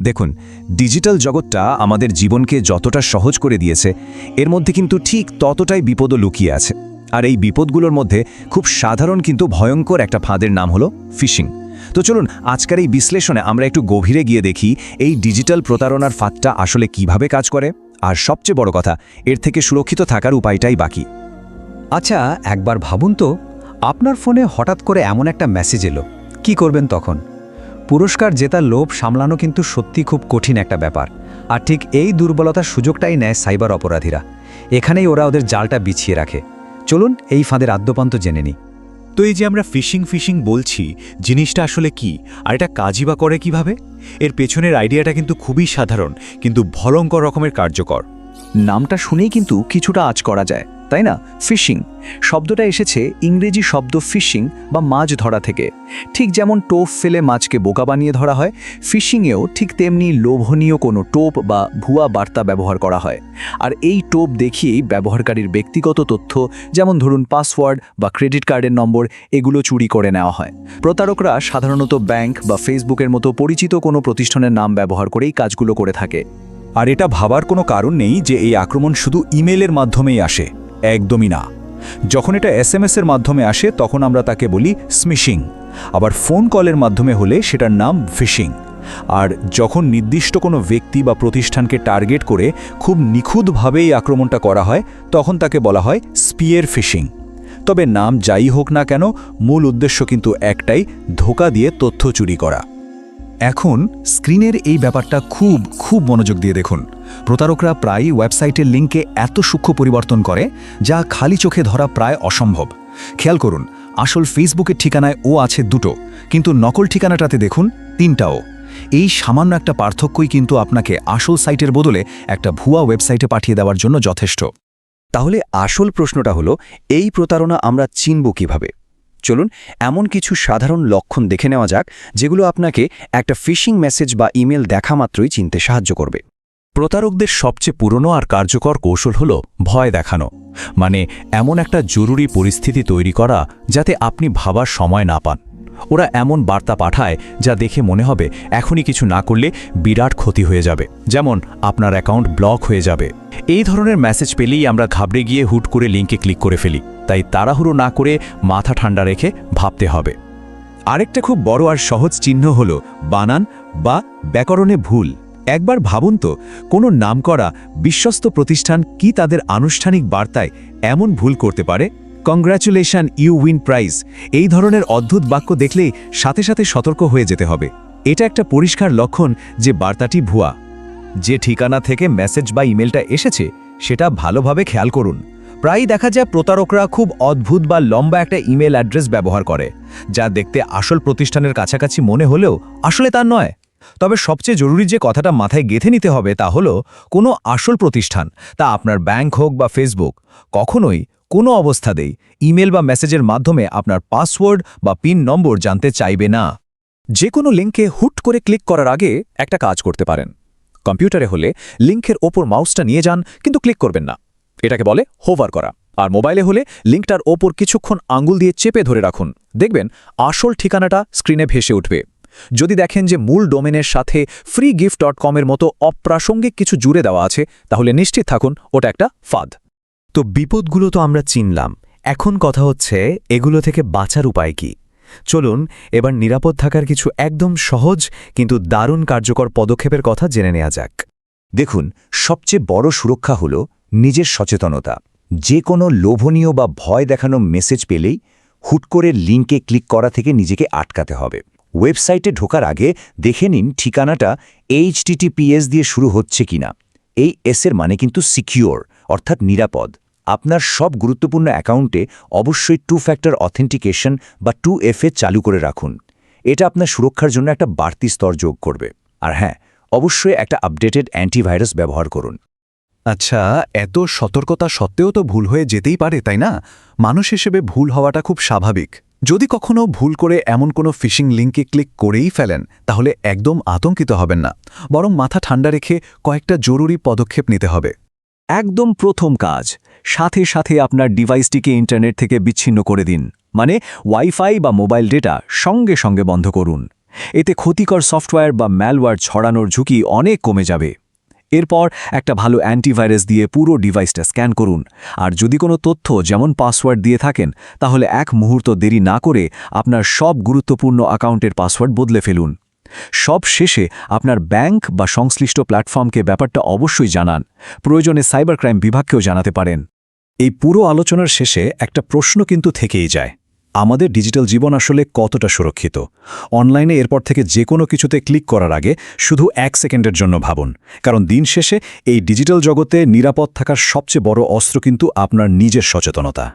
দেখুন, ডিজিটাল জগৎটা আমাদের জীবনকে যতটা সহজ করে দিয়েছে, এর মধ্যে কিন্তু ঠিক ততটাই বিপদও লুকিয়ে আছে। আর এই বিপদগুলোর মধ্যে খুব সাধারণ কিন্তু ভয়ঙ্কর একটা ফাঁদের নাম হলো ফিশিং। তো চলুন আজকের এই বিশ্লেষণে আমরা একটু গভীরে গিয়ে দেখি এই ডিজিটাল প্রতারণার ফাঁদটা আসলে কিভাবে কাজ করে, আর সবচেয়ে বড় কথা, এর থেকে সুরক্ষিত থাকার উপায়টাই বাকি। আচ্ছা, একবার ভাবুন তো, আপনার ফোনে হঠাৎ করে এমন একটা মেসেজ এলো, কি করবেন তখন? পুরস্কার জেতার লোভ সামলানো কিন্তু সত্যি খুব কঠিন একটা ব্যাপার। আর ঠিক এই দুর্বলতার সুযোগটাই নেয় সাইবার অপরাধীরা। এখানেই ওরা ওদের জালটা বিছিয়ে রাখে। চলুন এই ফাঁদের আদ্যপান্ত জেনে নিই। তো এই যে আমরা ফিশিং বলছি, জিনিসটা আসলে কি, আর এটা কাজই বা করে কিভাবে? এর পেছনের আইডিয়াটা কিন্তু খুবই সাধারণ, কিন্তু ভয়ঙ্কর রকমের কার্যকর। নামটা শুনেই কিন্তু কিছুটা আঁচ করা যায়, তাই না? ফিশিং শব্দটা এসেছে ইংরেজি শব্দ ফিশিং বা মাছ ধরা থেকে। ঠিক যেমন টোপ ফেলে মাছকে বোকা বানিয়ে ধরা হয়, ফিশিংয়েও ঠিক তেমনি লোভনীয় কোনো টোপ বা ভুয়া বার্তা ব্যবহার করা হয়। আর এই টোপ দেখিয়েই ব্যবহারকারীর ব্যক্তিগত তথ্য, যেমন ধরুন পাসওয়ার্ড বা ক্রেডিট কার্ডের নম্বর, এগুলো চুরি করে নেওয়া হয়। প্রতারকরা সাধারণত ব্যাংক বা ফেসবুকের মতো পরিচিত কোনো প্রতিষ্ঠানের নাম ব্যবহার করেই কাজগুলো করে থাকে। আর এটা ভাবার কোনো কারণ নেই যে এই আক্রমণ শুধু ইমেলের মাধ্যমেই আসে, একদমই না। যখন এটা এসএমএস-এর মাধ্যমে আসে তখন আমরা তাকে বলি স্মিশিং। আবার ফোন কলের মাধ্যমে হলে সেটার নাম ফিশিং। আর যখন নির্দিষ্ট কোনো ব্যক্তি বা প্রতিষ্ঠানকে টার্গেট করে খুব নিখুঁতভাবে এই আক্রমণটা করা হয়, তখন তাকে বলা হয় স্পিয়ার ফিশিং। তবে নাম যাই হোক না কেন, মূল উদ্দেশ্য কিন্তু একটাই, ধোঁকা দিয়ে তথ্য চুরি করা। এখন স্ক্রিনের এই ব্যাপারটা খুব মনোযোগ দিয়ে দেখুন। প্রতারকরা প্রায়ই ওয়েবসাইটের লিঙ্কে এত সূক্ষ্ম পরিবর্তন করে যা খালি চোখে ধরা প্রায় অসম্ভব। খেয়াল করুন, আসল ফেসবুকের ঠিকানায় ও আছে 2টো, কিন্তু নকল ঠিকানাটাতে দেখুন 3টাও। এই সামান্য একটা পার্থক্যই কিন্তু আপনাকে আসল সাইটের বদলে একটা ভুয়া ওয়েবসাইটে পাঠিয়ে দেওয়ার জন্য যথেষ্ট। তাহলে আসল প্রশ্নটা হলো, এই প্রতারণা আমরা চিনব কিভাবে? চলুন এমন কিছু সাধারণ লক্ষণ দেখে নেওয়া যাক, যেগুলো আপনাকে একটা ফিশিং মেসেজ বা ইমেল দেখা মাত্রই চিনতে সাহায্য করবে। প্রতারকদের সবচেয়ে পুরনো আর কার্যকর কৌশল হল ভয় দেখানো। মানে এমন একটা জরুরি পরিস্থিতি তৈরি করা যাতে আপনি ভাবার সময় না পান। ওরা এমন বার্তা পাঠায় যা দেখে মনে হবে এখনই কিছু না করলে বিরাট ক্ষতি হয়ে যাবে, যেমন আপনার অ্যাকাউন্ট ব্লক হয়ে যাবে। এই ধরনের মেসেজ পেলেই আমরা ঘাবড়ে গিয়ে হুট করে লিঙ্কে ক্লিক করে ফেলি। তাই তাড়াহুড়ো না করে মাথা ঠান্ডা রেখে ভাবতে হবে। আরেকটা খুব বড় আর সহজ চিহ্ন হল বানান বা ব্যাকরণে ভুল। একবার ভাবুন তো, কোনো নামকরা বিশ্বস্ত প্রতিষ্ঠান কি তাদের আনুষ্ঠানিক বার্তায় এমন ভুল করতে পারে? কংগ্র্যাচুলেশন, ইউ উইন প্রাইজ, এই ধরনের অদ্ভুত বাক্য দেখলেই সাথে সাথে সতর্ক হয়ে যেতে হবে। এটা একটা পরিষ্কার লক্ষণ যে বার্তাটি ভুয়া। যে ঠিকানা থেকে মেসেজ বা ইমেলটা এসেছে সেটা ভালোভাবে খেয়াল করুন। প্রায়ই দেখা যায় প্রতারকরা খুব অদ্ভুত বা লম্বা একটা ইমেল অ্যাড্রেস ব্যবহার করে, যা দেখতে আসল প্রতিষ্ঠানের কাছাকাছি মনে হলেও আসলে তা নয়। তবে সবচেয়ে জরুরি যে কথাটা মাথায় গেঁথে নিতে হবে তা হলো, কোনো আসল প্রতিষ্ঠান, তা আপনার ব্যাংক হোক বা ফেসবুক, কখনোই কোনো অবস্থাতেই ইমেল বা মেসেজের মাধ্যমে আপনার পাসওয়ার্ড বা পিন নম্বর জানতে চাইবে না। যে কোনো লিঙ্কে হুট করে ক্লিক করার আগে একটা কাজ করতে পারেন। কম্পিউটারে হলে লিঙ্কের ওপর মাউসটা নিয়ে যান, কিন্তু ক্লিক করবেন না। এটাকে বলে হোভার করা। আর মোবাইলে হলে লিঙ্কটার ওপর কিছুক্ষণ আঙ্গুল দিয়ে চেপে ধরে রাখুন। দেখবেন আসল ঠিকানাটা স্ক্রিনে ভেসে উঠবে। যদি দেখেন যে মূল ডোমেনের সাথে freegift.com এর মতো অপ্রাসঙ্গিক কিছু জুড়ে দেওয়া আছে, তাহলে নিশ্চিত থাকুন ওটা একটা ফাঁদ। তো বিপদগুলো তো আমরা চিনলাম, এখন কথা হচ্ছে এগুলো থেকে বাঁচার উপায় কি? চলুন এবার নিরাপদ থাকার কিছু একদম সহজ কিন্তু দারুণ কার্যকর পদক্ষেপের কথা জেনে নেওয়া যাক। দেখুন, সবচেয়ে বড় সুরক্ষা হলো নিজের সচেতনতা। যে কোনো লোভনীয় বা ভয় দেখানো মেসেজ পেলেই হুট করে লিঙ্কে ক্লিক করা থেকে নিজেকে আটকাতে হবে। ওয়েবসাইটে ঢোকার আগে দেখে নিন ঠিকানাটা HTTPS দিয়ে শুরু হচ্ছে কিনা। এই এর মানে কিন্তু সিকিউর, অর্থাৎ নিরাপদ। আপনার সব গুরুত্বপূর্ণ অ্যাকাউন্টে অবশ্যই 2 ফ্যাক্টর অথেন্টিকেশন বা 2FA চালু করে রাখুন। এটা আপনার সুরক্ষার জন্য একটা বাড়তি স্তর যোগ করবে। আর হ্যাঁ, অবশ্যই একটা আপডেটেড অ্যান্টিভাইরাস ব্যবহার করুন। আচ্ছা, এত সতর্কতা সত্ত্বেও তো ভুল হয়ে যেতেই পারে, তাই না? মানুষ হিসেবে ভুল হওয়াটা খুব স্বাভাবিক। যদি কখনো ভুল করে এমন কোনো ফিশিং লিঙ্কে ক্লিক করেই ফেলেন, তাহলে একদম আতঙ্কিত হবেন না, বরং মাথা ঠান্ডা রেখে কয়েকটা জরুরি পদক্ষেপ নিতে হবে। একদম প্রথম কাজ, সাথে সাথে আপনার ডিভাইসটিকে ইন্টারনেট থেকে বিচ্ছিন্ন করে দিন। মানে ওয়াইফাই বা মোবাইল ডেটা সঙ্গে সঙ্গে বন্ধ করুন। এতে ক্ষতিকর সফটওয়্যার বা ম্যালওয়্যার ছড়ানোর ঝুঁকি অনেক কমে যাবে। এরপর একটা ভালো অ্যান্টিভাইরাস দিয়ে পুরো ডিভাইসটা স্ক্যান করুন, আর যদি কোনো তথ্য যেমন পাসওয়ার্ড দিয়ে থাকেন তাহলে এক মুহূর্ত দেরি না করে আপনার সব গুরুত্বপূর্ণ অ্যাকাউন্টের পাসওয়ার্ড বদলে ফেলুন। সব শেষে আপনার ব্যাংক বা সংশ্লিষ্ট প্ল্যাটফর্মকে ব্যাপারটা অবশ্যই জানান। প্রয়োজনে সাইবার ক্রাইম বিভাগকেও জানাতে পারেন। এই পুরো আলোচনার শেষে একটা প্রশ্ন কিন্তু থেকেই যায়, আমাদের ডিজিটাল জীবন আসলে কতটা সুরক্ষিত? অনলাইনে এরপর থেকে যে কোনো কিছুতে ক্লিক করার আগে শুধু 1 সেকেন্ডের জন্য ভাবুন, কারণ দিন শেষে এই ডিজিটাল জগতে নিরাপদ থাকার সবচেয়ে বড় অস্ত্র কিন্তু আপনার নিজের সচেতনতা।